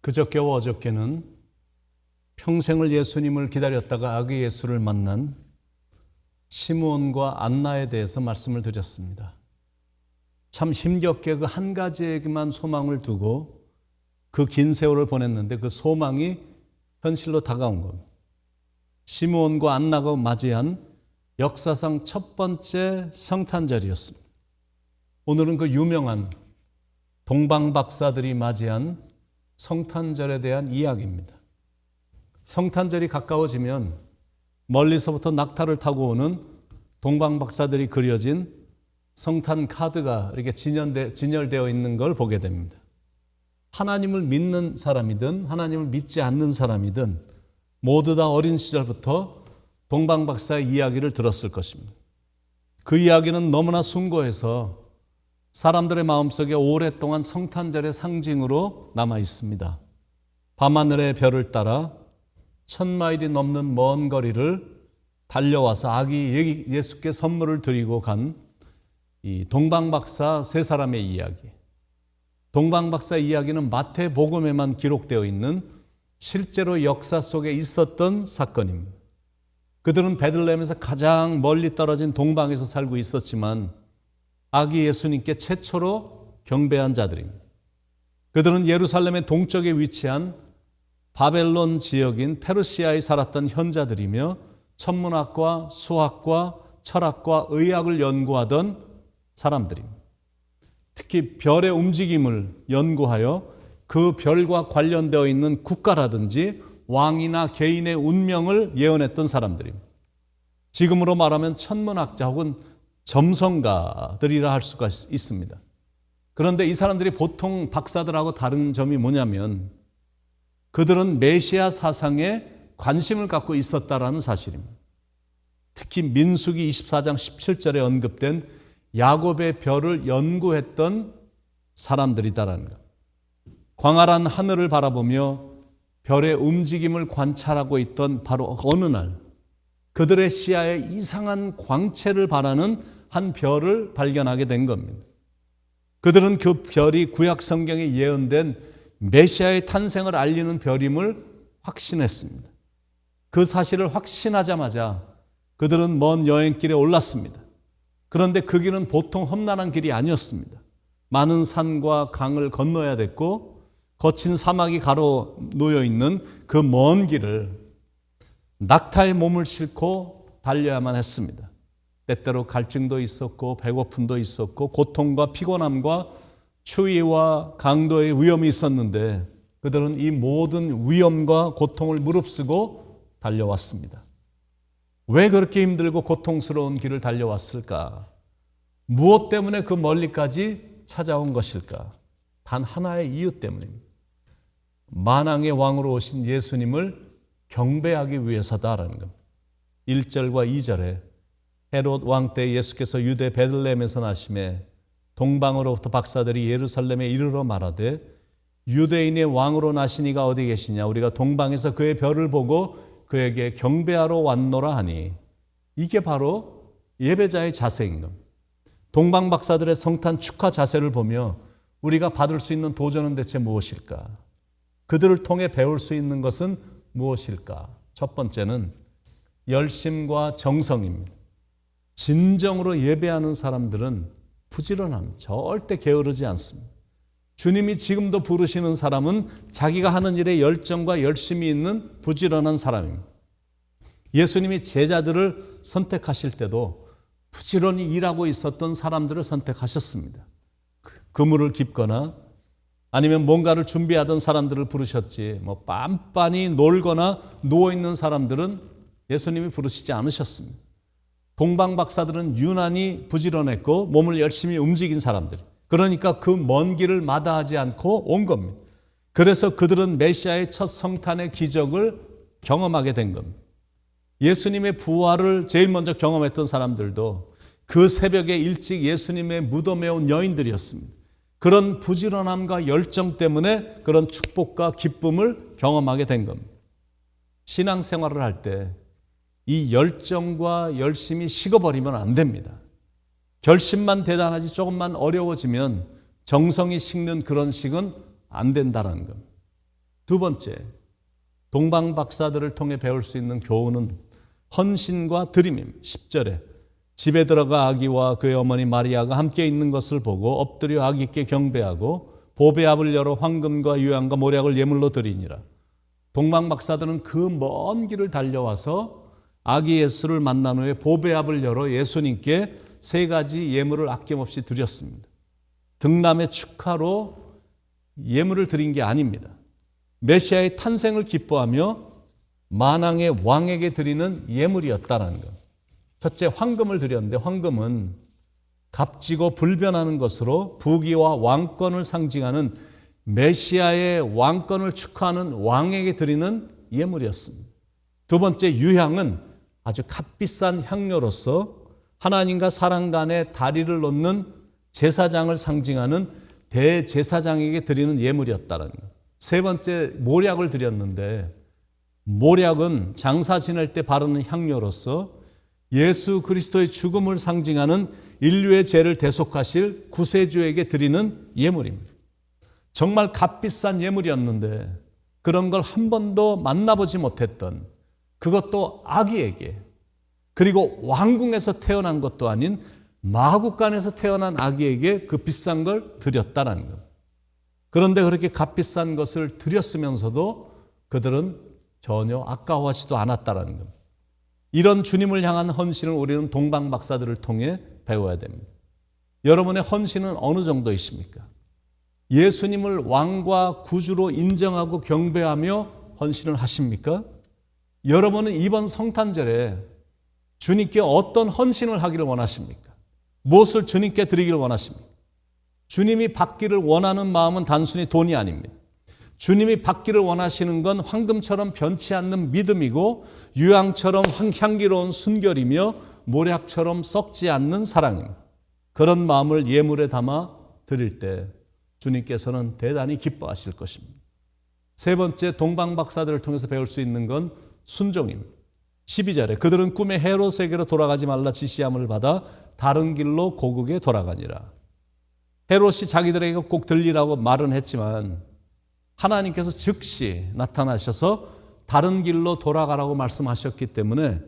그저께와 어저께는 평생을 예수님을 기다렸다가 아기 예수를 만난 시므온과 안나에 대해서 말씀을 드렸습니다. 참 힘겹게 그 한 가지에게만 소망을 두고 그 긴 세월을 보냈는데 그 소망이 현실로 다가온 겁니다. 시므온과 안나가 맞이한 역사상 첫 번째 성탄절이었습니다. 오늘은 그 유명한 동방박사들이 맞이한 성탄절에 대한 이야기입니다. 성탄절이 가까워지면 멀리서부터 낙타를 타고 오는 동방박사들이 그려진 성탄 카드가 이렇게 진열되어 있는 걸 보게 됩니다. 하나님을 믿는 사람이든 하나님을 믿지 않는 사람이든 모두 다 어린 시절부터 동방박사의 이야기를 들었을 것입니다. 그 이야기는 너무나 숭고해서 사람들의 마음속에 오랫동안 성탄절의 상징으로 남아 있습니다. 밤하늘의 별을 따라 1000마일이 넘는 먼 거리를 달려와서 아기 예수께 선물을 드리고 간 이 동방박사 세 사람의 이야기. 동방박사 이야기는 마태복음에만 기록되어 있는 실제로 역사 속에 있었던 사건입니다. 그들은 베들레헴에서 가장 멀리 떨어진 동방에서 살고 있었지만 아기 예수님께 최초로 경배한 자들입니다. 그들은 예루살렘의 동쪽에 위치한 바벨론 지역인 페르시아에 살았던 현자들이며 천문학과 수학과 철학과 의학을 연구하던 사람들입니다. 특히 별의 움직임을 연구하여 그 별과 관련되어 있는 국가라든지 왕이나 개인의 운명을 예언했던 사람들입니다. 지금으로 말하면 천문학자 혹은 점성가들이라 할 수가 있습니다. 그런데 이 사람들이 보통 박사들하고 다른 점이 뭐냐면 그들은 메시아 사상에 관심을 갖고 있었다라는 사실입니다. 특히 민수기 24장 17절에 언급된 야곱의 별을 연구했던 사람들이다라는 것. 광활한 하늘을 바라보며 별의 움직임을 관찰하고 있던 바로 어느 날 그들의 시야에 이상한 광채를 발하는 한 별을 발견하게 된 겁니다. 그들은 그 별이 구약 성경에 예언된 메시아의 탄생을 알리는 별임을 확신했습니다. 그 사실을 확신하자마자 그들은 먼 여행길에 올랐습니다. 그런데 그 길은 보통 험난한 길이 아니었습니다. 많은 산과 강을 건너야 됐고 거친 사막이 가로놓여 있는 그 먼 길을 낙타에 몸을 싣고 달려야만 했습니다. 때때로 갈증도 있었고 배고픔도 있었고 고통과 피곤함과 추위와 강도의 위험이 있었는데 그들은 이 모든 위험과 고통을 무릅쓰고 달려왔습니다. 왜 그렇게 힘들고 고통스러운 길을 달려왔을까? 무엇 때문에 그 멀리까지 찾아온 것일까? 단 하나의 이유 때문입니다. 만왕의 왕으로 오신 예수님을 경배하기 위해서다라는 겁니다. 1절과 2절에 헤롯 왕 때 예수께서 유대 베들레헴에서 나심에 동방으로부터 박사들이 예루살렘에 이르러 말하되 유대인의 왕으로 나시니가 어디 계시냐? 우리가 동방에서 그의 별을 보고 그에게 경배하러 왔노라 하니 이게 바로 예배자의 자세인 겁니다. 동방 박사들의 성탄 축하 자세를 보며 우리가 받을 수 있는 도전은 대체 무엇일까? 그들을 통해 배울 수 있는 것은 무엇일까? 첫 번째는 열심과 정성입니다. 진정으로 예배하는 사람들은 부지런합니다. 절대 게으르지 않습니다. 주님이 지금도 부르시는 사람은 자기가 하는 일에 열정과 열심이 있는 부지런한 사람입니다. 예수님이 제자들을 선택하실 때도 부지런히 일하고 있었던 사람들을 선택하셨습니다. 그물을 깁거나 아니면 뭔가를 준비하던 사람들을 부르셨지 빤빤히 놀거나 누워있는 사람들은 예수님이 부르시지 않으셨습니다. 동방박사들은 유난히 부지런했고 몸을 열심히 움직인 사람들. 그러니까 그 먼 길을 마다하지 않고 온 겁니다. 그래서 그들은 메시아의 첫 성탄의 기적을 경험하게 된 겁니다. 예수님의 부활을 제일 먼저 경험했던 사람들도 그 새벽에 일찍 예수님의 무덤에 온 여인들이었습니다. 그런 부지런함과 열정 때문에 그런 축복과 기쁨을 경험하게 된 겁니다. 신앙생활을 할 때 이 열정과 열심이 식어버리면 안 됩니다. 결심만 대단하지 조금만 어려워지면 정성이 식는 그런 식은 안 된다는 겁니다. 두 번째, 동방박사들을 통해 배울 수 있는 교훈은 헌신과 드림입니다. 10절에 집에 들어가 아기와 그의 어머니 마리아가 함께 있는 것을 보고 엎드려 아기께 경배하고 보배압을 열어 황금과 유향과 모략을 예물로 드리니라. 동방박사들은 그 먼 길을 달려와서 아기 예수를 만난 후에 보배압을 열어 예수님께 세 가지 예물을 아낌없이 드렸습니다. 등남의 축하로 예물을 드린 게 아닙니다. 메시아의 탄생을 기뻐하며 만왕의 왕에게 드리는 예물이었다는 것. 첫째, 황금을 드렸는데 황금은 값지고 불변하는 것으로 부귀와 왕권을 상징하는 메시아의 왕권을 축하하는 왕에게 드리는 예물이었습니다. 두 번째, 유향은 아주 값비싼 향료로서 하나님과 사람 간의 다리를 놓는 제사장을 상징하는 대제사장에게 드리는 예물이었다는 것. 세 번째, 모략을 드렸는데 모략은 장사 지낼 때 바르는 향료로서 예수 그리스도의 죽음을 상징하는 인류의 죄를 대속하실 구세주에게 드리는 예물입니다. 정말 값비싼 예물이었는데 그런 걸 한 번도 만나보지 못했던, 그것도 아기에게, 그리고 왕궁에서 태어난 것도 아닌 마구간에서 태어난 아기에게 그 비싼 걸 드렸다는 것. 그런데 그렇게 값비싼 것을 드렸으면서도 그들은 전혀 아까워하지도 않았다는 것. 이런 주님을 향한 헌신을 우리는 동방박사들을 통해 배워야 됩니다. 여러분의 헌신은 어느 정도이십니까? 예수님을 왕과 구주로 인정하고 경배하며 헌신을 하십니까? 여러분은 이번 성탄절에 주님께 어떤 헌신을 하기를 원하십니까? 무엇을 주님께 드리기를 원하십니까? 주님이 받기를 원하는 마음은 단순히 돈이 아닙니다. 주님이 받기를 원하시는 건 황금처럼 변치 않는 믿음이고 유향처럼 향기로운 순결이며 모략처럼 썩지 않는 사랑입니다. 그런 마음을 예물에 담아 드릴 때 주님께서는 대단히 기뻐하실 것입니다. 세 번째, 동방박사들을 통해서 배울 수 있는 건 순종입니다. 12절에 그들은 꿈에 헤롯에게로 돌아가지 말라 지시함을 받아 다른 길로 고국에 돌아가니라. 헤롯이 자기들에게 꼭 들리라고 말은 했지만 하나님께서 즉시 나타나셔서 다른 길로 돌아가라고 말씀하셨기 때문에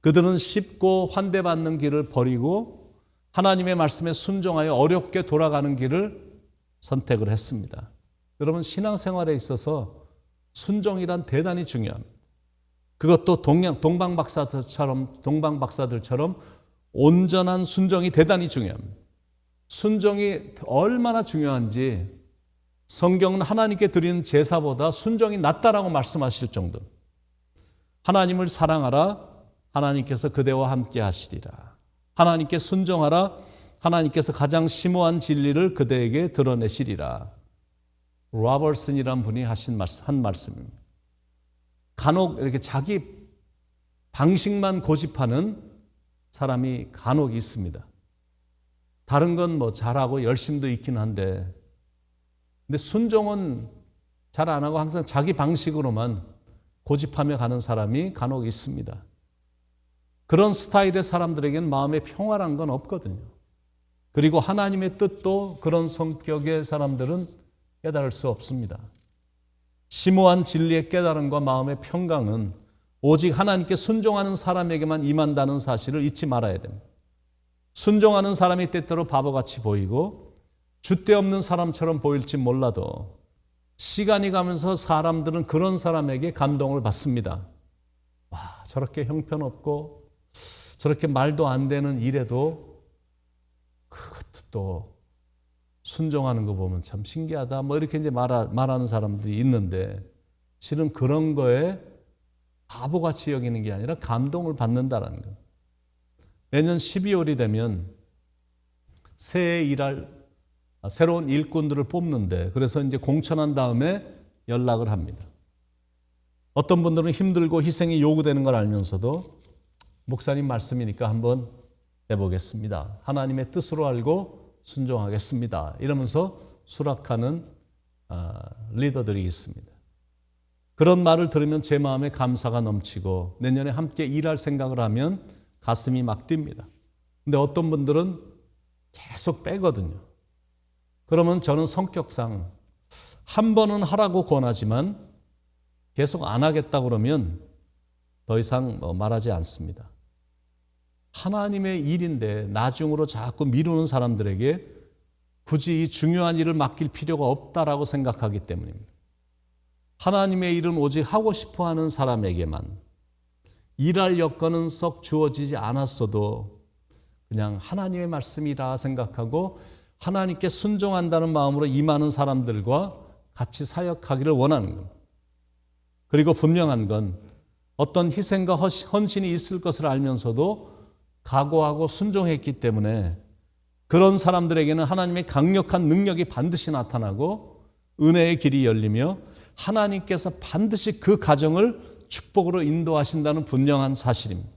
그들은 쉽고 환대받는 길을 버리고 하나님의 말씀에 순종하여 어렵게 돌아가는 길을 선택을 했습니다. 여러분, 신앙생활에 있어서 순종이란 대단히 중요합니다. 그것도 동방박사들처럼 온전한 순종이 대단히 중요합니다. 순종이 얼마나 중요한지 성경은 하나님께 드리는 제사보다 순종이 낫다라고 말씀하실 정도. 하나님을 사랑하라, 하나님께서 그대와 함께 하시리라. 하나님께 순종하라, 하나님께서 가장 심오한 진리를 그대에게 드러내시리라. 로버슨이라는 분이 한 말씀입니다. 간혹 이렇게 자기 방식만 고집하는 사람이 간혹 있습니다. 다른 건 뭐 잘하고 열심도 있긴 한데, 근데 순종은 잘 안 하고 항상 자기 방식으로만 고집하며 가는 사람이 간혹 있습니다. 그런 스타일의 사람들에게는 마음에 평화란 건 없거든요. 그리고 하나님의 뜻도 그런 성격의 사람들은 깨달을 수 없습니다. 심오한 진리의 깨달음과 마음의 평강은 오직 하나님께 순종하는 사람에게만 임한다는 사실을 잊지 말아야 됩니다. 순종하는 사람이 때때로 바보같이 보이고 줏대 없는 사람처럼 보일지 몰라도 시간이 가면서 사람들은 그런 사람에게 감동을 받습니다. 와, 저렇게 형편없고 저렇게 말도 안 되는 일에도 그것도 또 순종하는 거 보면 참 신기하다. 뭐 이렇게 이제 말하는 사람들이 있는데 실은 그런 거에 바보같이 여기는 게 아니라 감동을 받는다라는 거. 내년 12월이 되면 새해 일할 새로운 일꾼들을 뽑는데 그래서 이제 공천한 다음에 연락을 합니다. 어떤 분들은 힘들고 희생이 요구되는 걸 알면서도 목사님 말씀이니까 한번 해보겠습니다. 하나님의 뜻으로 알고 순종하겠습니다. 이러면서 수락하는 리더들이 있습니다. 그런 말을 들으면 제 마음에 감사가 넘치고 내년에 함께 일할 생각을 하면 가슴이 막 뜁니다. 근데 어떤 분들은 계속 빼거든요. 그러면 저는 성격상 한 번은 하라고 권하지만 계속 안 하겠다 그러면 더 이상 말하지 않습니다. 하나님의 일인데 나중으로 자꾸 미루는 사람들에게 굳이 이 중요한 일을 맡길 필요가 없다라고 생각하기 때문입니다. 하나님의 일은 오직 하고 싶어 하는 사람에게만, 일할 여건은 썩 주어지지 않았어도 그냥 하나님의 말씀이라 생각하고 하나님께 순종한다는 마음으로 임하는 사람들과 같이 사역하기를 원하는 겁니다. 그리고 분명한 건 어떤 희생과 헌신이 있을 것을 알면서도 각오하고 순종했기 때문에 그런 사람들에게는 하나님의 강력한 능력이 반드시 나타나고 은혜의 길이 열리며 하나님께서 반드시 그 가정을 축복으로 인도하신다는 분명한 사실입니다.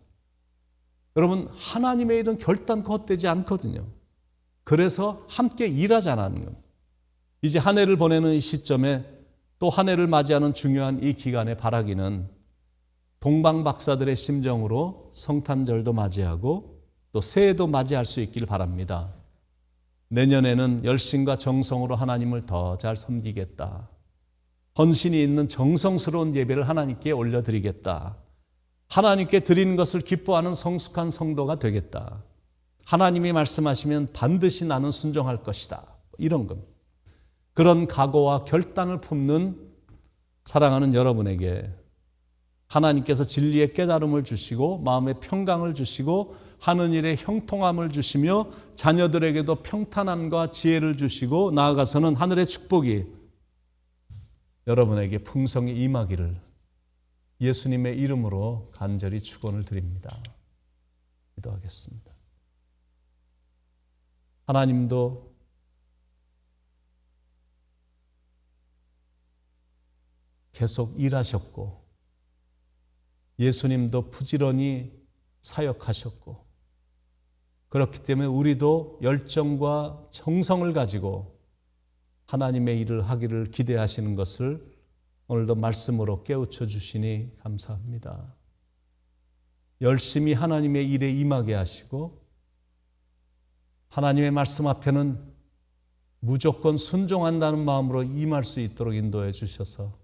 여러분, 하나님의 일은 결단코 헛되지 않거든요. 그래서 함께 일하자는 겁니다. 이제 한 해를 보내는 이 시점에 또 한 해를 맞이하는 중요한 이 기간에 바라기는 동방 박사들의 심정으로 성탄절도 맞이하고 또 새해도 맞이할 수 있길 바랍니다. 내년에는 열심과 정성으로 하나님을 더 잘 섬기겠다. 헌신이 있는 정성스러운 예배를 하나님께 올려드리겠다. 하나님께 드리는 것을 기뻐하는 성숙한 성도가 되겠다. 하나님이 말씀하시면 반드시 나는 순종할 것이다. 이런 겁니다. 그런 각오와 결단을 품는 사랑하는 여러분에게 하나님께서 진리의 깨달음을 주시고 마음의 평강을 주시고 하는 일에 형통함을 주시며 자녀들에게도 평탄함과 지혜를 주시고 나아가서는 하늘의 축복이 여러분에게 풍성히 임하기를 예수님의 이름으로 간절히 축원을 드립니다. 기도하겠습니다. 하나님도 계속 일하셨고 예수님도 부지런히 사역하셨고 그렇기 때문에 우리도 열정과 정성을 가지고 하나님의 일을 하기를 기대하시는 것을 오늘도 말씀으로 깨우쳐 주시니 감사합니다. 열심히 하나님의 일에 임하게 하시고 하나님의 말씀 앞에는 무조건 순종한다는 마음으로 임할 수 있도록 인도해 주셔서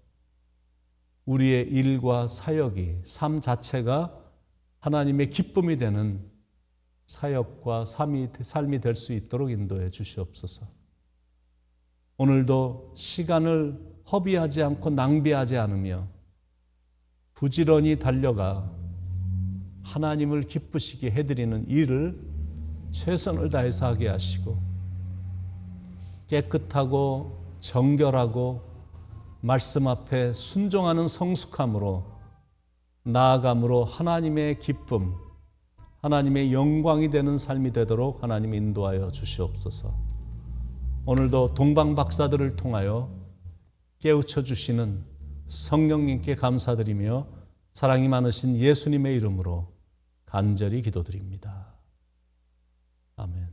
우리의 일과 사역이 삶 자체가 하나님의 기쁨이 되는 사역과 삶이 될 수 있도록 인도해 주시옵소서. 오늘도 시간을 허비하지 않고 낭비하지 않으며 부지런히 달려가 하나님을 기쁘시게 해드리는 일을 최선을 다해서 하게 하시고 깨끗하고 정결하고 말씀 앞에 순종하는 성숙함으로 나아감으로 하나님의 기쁨, 하나님의 영광이 되는 삶이 되도록 하나님 인도하여 주시옵소서. 오늘도 동방 박사들을 통하여 깨우쳐 주시는 성령님께 감사드리며 사랑이 많으신 예수님의 이름으로 간절히 기도드립니다. 아멘.